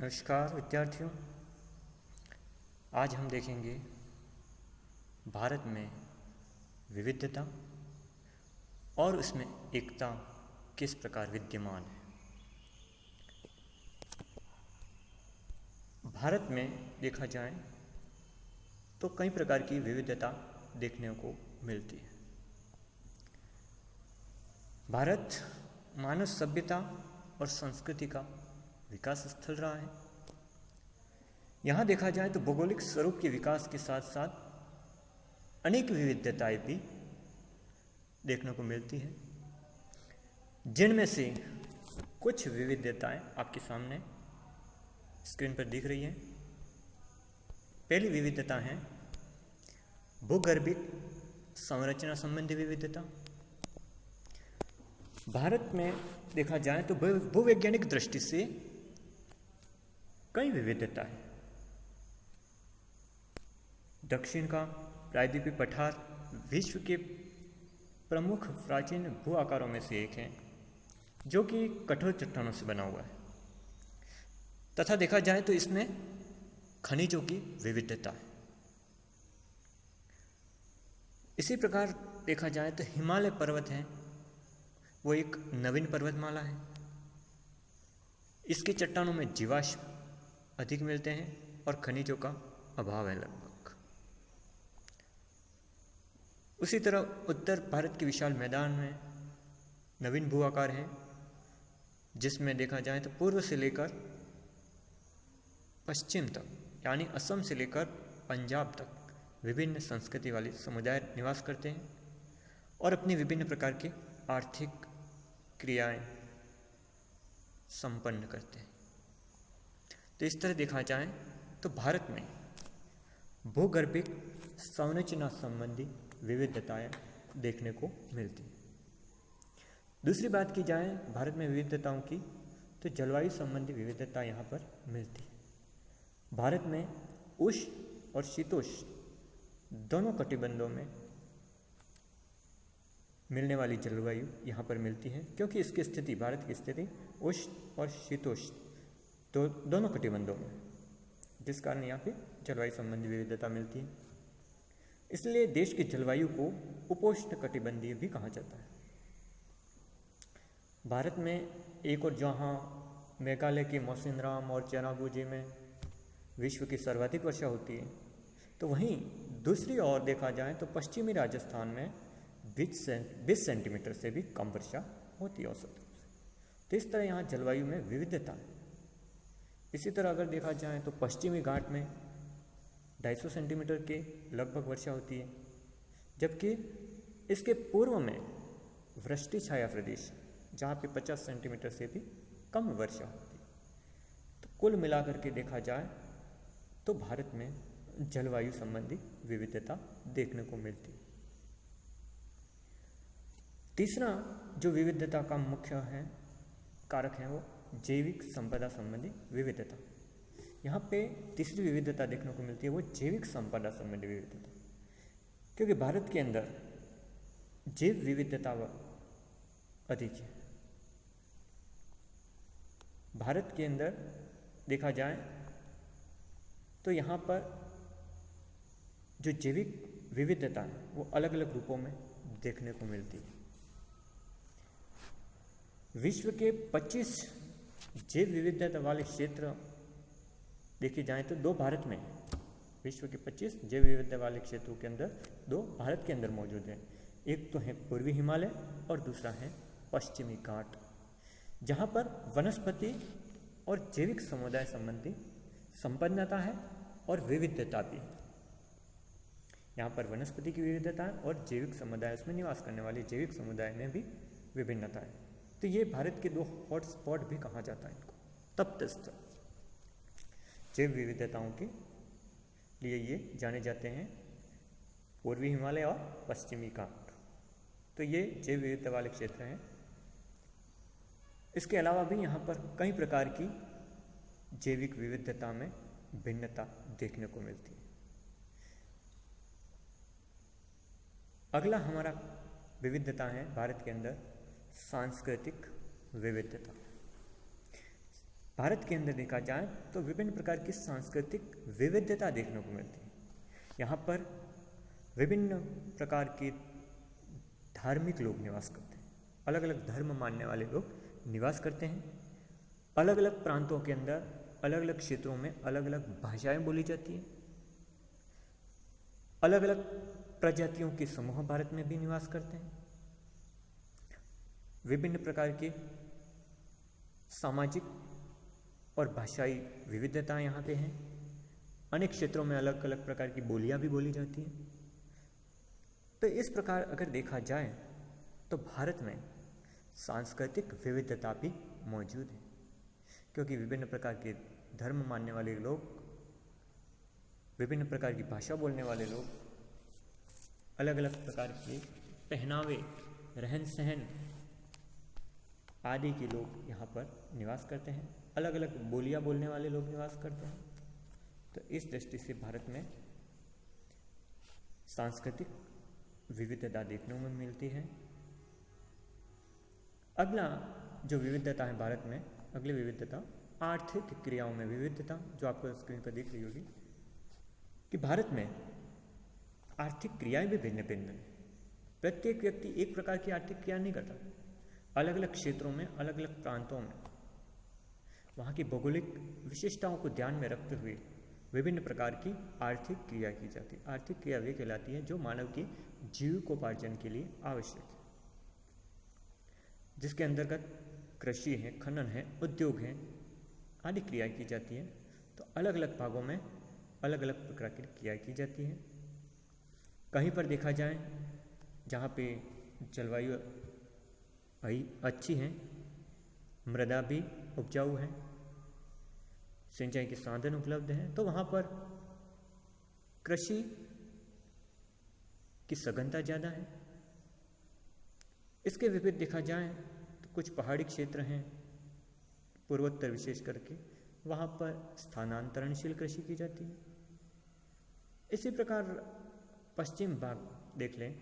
नमस्कार विद्यार्थियों। आज हम देखेंगे भारत में विविधता और उसमें एकता किस प्रकार विद्यमान है। भारत में देखा जाए तो कई प्रकार की विविधता देखने को मिलती है। भारत मानव सभ्यता और संस्कृति का विकास स्थल रहा है। यहाँ देखा जाए तो भौगोलिक स्वरूप के विकास के साथ साथ अनेक विविधताएं भी देखने को मिलती हैं, जिनमें से कुछ विविधताएं आपके सामने स्क्रीन पर दिख रही हैं। पहली विविधता है भूगर्भिक संरचना संबंधी विविधता। भारत में देखा जाए तो भूवैज्ञानिक दृष्टि से कई विविधता है। दक्षिण का प्रायद्वीपीय पठार विश्व के प्रमुख प्राचीन भू आकारों में से एक है, जो कि कठोर चट्टानों से बना हुआ है तथा देखा जाए तो इसमें खनिजों की विविधता है। इसी प्रकार देखा जाए तो हिमालय पर्वत है, वो एक नवीन पर्वतमाला है। इसके चट्टानों में जीवाश्म अधिक मिलते हैं और खनिजों का अभाव है लगभग। उसी तरह उत्तर भारत के विशाल मैदान में नवीन भू आकार है, जिसमें देखा जाए तो पूर्व से लेकर पश्चिम तक यानी असम से लेकर पंजाब तक विभिन्न संस्कृति वाले समुदाय निवास करते हैं और अपनी विभिन्न प्रकार की आर्थिक क्रियाएं संपन्न करते हैं। तो इस तरह देखा जाए तो भारत में भूगर्भिक संरचना संबंधी विविधताएं देखने को मिलती है। दूसरी बात की जाए भारत में विविधताओं की, तो जलवायु संबंधी विविधता यहाँ पर मिलती है। भारत में उष्ण और शीतोष्ण दोनों कटिबंधों में मिलने वाली जलवायु यहाँ पर मिलती है, क्योंकि इसकी स्थिति, भारत की स्थिति उष्ण और शीतोष्ण तो दोनों कटिबंधों में, जिस कारण यहाँ पे जलवायु संबंधी विविधता मिलती है। इसलिए देश की जलवायु को उपोष्ण कटिबंधीय भी कहा जाता है। भारत में एक और जहाँ मेघालय के मौसिनराम और चेरापूंजी में विश्व की सर्वाधिक वर्षा होती है, तो वहीं दूसरी ओर देखा जाए तो पश्चिमी राजस्थान में 20 सेंटीमीटर से भी कम वर्षा होती है औसत रूप से। तो इस तरह यहाँ जलवायु में विविधता है। इसी तरह अगर देखा जाए तो पश्चिमी घाट में 250 सेंटीमीटर के लगभग वर्षा होती है, जबकि इसके पूर्व में वृष्टि छाया प्रदेश जहाँ पे 50 सेंटीमीटर से भी कम वर्षा होती है। तो कुल मिलाकर के देखा जाए तो भारत में जलवायु संबंधी विविधता देखने को मिलती है। तीसरा जो विविधता का मुख्य है कारक है वो जैविक संपदा संबंधी विविधता। यहाँ पे तीसरी विविधता देखने को मिलती है वो जैविक संपदा संबंधी विविधता, क्योंकि भारत के अंदर जैव विविधता अधिक है। भारत के अंदर देखा जाए तो यहाँ पर जो जैविक विविधता है वो अलग अलग रूपों में देखने को मिलती है। विश्व के 25 जैव विविधता वाले क्षेत्र देखे जाएं तो दो भारत में, विश्व के 25 जैव विविधता वाले क्षेत्रों के अंदर दो भारत के अंदर मौजूद हैं। एक तो है पूर्वी हिमालय और दूसरा है पश्चिमी घाट, जहाँ पर वनस्पति और जैविक समुदाय संबंधी संपन्नता है और विविधता भी है। यहाँ पर वनस्पति की विविधता है और जैविक समुदाय, उसमें निवास करने वाले जैविक समुदाय में भी विभिन्नता है। तो ये भारत के दो हॉटस्पॉट भी कहा जाता है इनको, तप्त स्थल जैव विविधताओं के लिए ये जाने जाते हैं, पूर्वी हिमालय और पश्चिमी घाट। तो ये जैव विविधता वाले क्षेत्र हैं। इसके अलावा भी यहाँ पर कई प्रकार की जैविक विविधता में भिन्नता देखने को मिलती है। अगला हमारा विविधता है भारत के अंदर सांस्कृतिक विविधता। भारत के अंदर देखा जाए तो विभिन्न प्रकार की सांस्कृतिक विविधता देखने को मिलती है। यहाँ पर विभिन्न प्रकार के धार्मिक लोग निवास करते हैं, अलग अलग धर्म मानने वाले लोग निवास करते हैं। अलग अलग प्रांतों के अंदर अलग अलग क्षेत्रों में अलग अलग भाषाएं बोली जाती हैं। अलग अलग प्रजातियों के समूह भारत में भी निवास करते हैं। विभिन्न प्रकार के सामाजिक और भाषाई विविधताएं यहाँ पे हैं। अनेक क्षेत्रों में अलग अलग प्रकार की बोलियां भी बोली जाती हैं। तो इस प्रकार अगर देखा जाए तो भारत में सांस्कृतिक विविधता भी मौजूद है, क्योंकि विभिन्न प्रकार के धर्म मानने वाले लोग, विभिन्न प्रकार की भाषा बोलने वाले लोग, अलग अलग प्रकार के पहनावे, रहन सहन आदि के लोग यहाँ पर निवास करते हैं। अलग अलग बोलियां बोलने वाले लोग निवास करते हैं। तो इस दृष्टि से भारत में सांस्कृतिक विविधता देखने में मिलती है। अगला जो विविधता है भारत में, अगली विविधता आर्थिक क्रियाओं में विविधता, जो आपको स्क्रीन पर दिख रही होगी कि भारत में आर्थिक क्रियाएं भी भिन्न भिन्न हैं। प्रत्येक व्यक्ति एक प्रकार की आर्थिक क्रिया नहीं करता। अलग अलग क्षेत्रों में, अलग अलग प्रांतों में वहाँ की भौगोलिक विशेषताओं को ध्यान में रखते हुए विभिन्न प्रकार की आर्थिक क्रिया की जाती है। आर्थिक क्रिया वे कहलाती है जो मानव के जीविकोपार्जन के लिए आवश्यक है, जिसके अंतर्गत कृषि है, खनन है, उद्योग है आदि क्रिया की जाती है। तो अलग अलग भागों में अलग अलग प्रकार की क्रिया की जाती है। कहीं पर देखा जाए जहाँ पे जलवायु अच्छी है, मृदा भी उपजाऊ है, सिंचाई के साधन उपलब्ध हैं, तो वहाँ पर कृषि की सघनता ज़्यादा है। इसके विपरीत देखा जाए तो कुछ पहाड़ी क्षेत्र हैं, पूर्वोत्तर विशेष करके, वहाँ पर स्थानांतरणशील कृषि की जाती है। इसी प्रकार पश्चिम भाग देख लें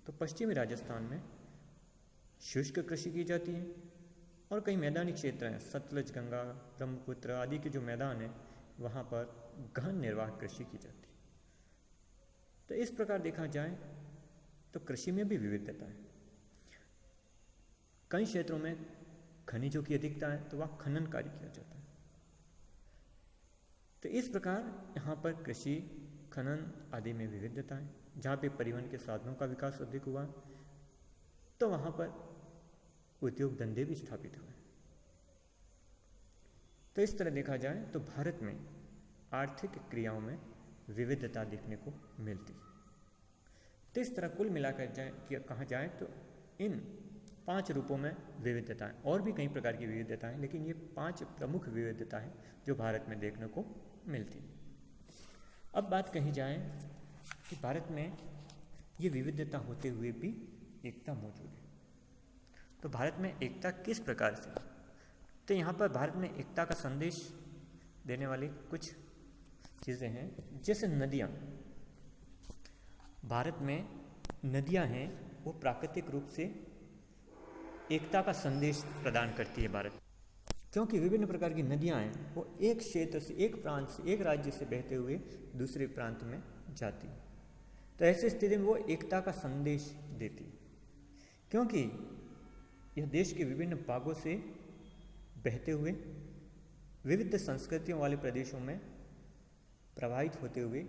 तो पश्चिमी राजस्थान में शुष्क कृषि की जाती है और कई मैदानी क्षेत्र हैं, सतलज, गंगा, ब्रह्मपुत्र आदि के जो मैदान हैं वहाँ पर गहन निर्वाह कृषि की जाती है। तो इस प्रकार देखा जाए तो कृषि में भी विविधता है। कई क्षेत्रों में खनिजों की अधिकता है तो वहाँ खनन कार्य किया जाता है। तो इस प्रकार यहाँ पर कृषि, खनन आदि में विविधता है। जहाँ पे परिवहन के साधनों का विकास अधिक हुआ तो वहाँ पर उद्योग धंधे भी स्थापित हुए। तो इस तरह देखा जाए तो भारत में आर्थिक क्रियाओं में विविधता देखने को मिलती है। तो इस तरह कुल मिलाकर कहा जाए तो इन 5 रूपों में विविधता है। और भी कई प्रकार की विविधता है, लेकिन ये 5 प्रमुख विविधता है जो भारत में देखने को मिलती है। अब बात कही जाए कि भारत में ये विविधता होते हुए भी एकता मौजूद है। तो भारत में एकता किस प्रकार से? तो यहाँ पर भारत में एकता का संदेश देने वाली कुछ चीज़ें हैं, जैसे नदियाँ। भारत में नदियाँ हैं वो प्राकृतिक रूप से एकता का संदेश प्रदान करती है भारत, क्योंकि विभिन्न प्रकार की नदियाँ हैं वो एक क्षेत्र से, एक प्रांत से, एक राज्य से बहते हुए दूसरे प्रांत में जाती है। तो ऐसी स्थिति में वो एकता का संदेश देती है, क्योंकि यह देश के विभिन्न भागों से बहते हुए विविध संस्कृतियों वाले प्रदेशों में प्रवाहित होते हुए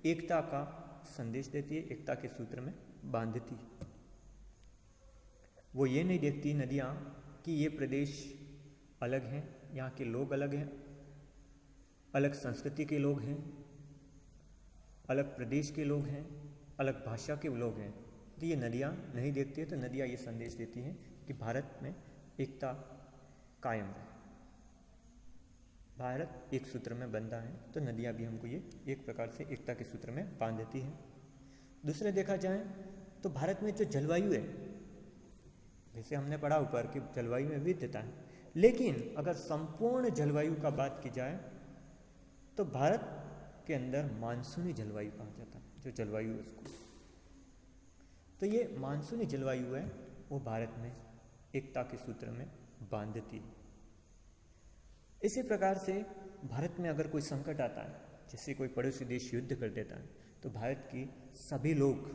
एकता का संदेश देती है, एकता के सूत्र में बांधती है। वो ये नहीं देखती नदियाँ कि ये प्रदेश अलग हैं, यहाँ के लोग अलग हैं, अलग संस्कृति के लोग हैं, अलग प्रदेश के लोग हैं, अलग भाषा के लोग हैं। तो ये नदियाँ नहीं देखती है। तो नदियाँ ये संदेश देती हैं कि भारत में एकता कायम है, भारत एक सूत्र में बंधा है। तो नदियाँ भी हमको ये एक प्रकार से एकता के सूत्र में बांध देती हैं। दूसरे देखा जाए तो भारत में जो जलवायु है, जैसे हमने पढ़ा ऊपर कि जलवायु में विविधता है, लेकिन अगर संपूर्ण जलवायु का बात की जाए तो भारत के अंदर मानसूनी जलवायु कहा जाता है, जो जलवायु है उसको। तो ये मानसूनी जलवायु है वो भारत में एकता के सूत्र में बांधती है। इसी प्रकार से भारत में अगर कोई संकट आता है, जैसे कोई पड़ोसी देश युद्ध कर देता है, तो भारत की सभी लोग,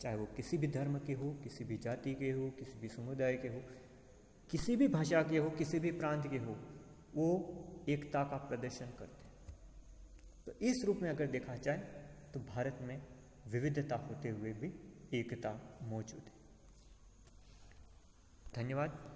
चाहे वो किसी भी धर्म के हो, किसी भी जाति के हो, किसी भी समुदाय के हो, किसी भी भाषा के हो, किसी भी प्रांत के हो, वो एकता का प्रदर्शन करते हैं। तो इस रूप में अगर देखा जाए तो भारत में विविधता होते हुए भी एकता मौजूद है। धन्यवाद।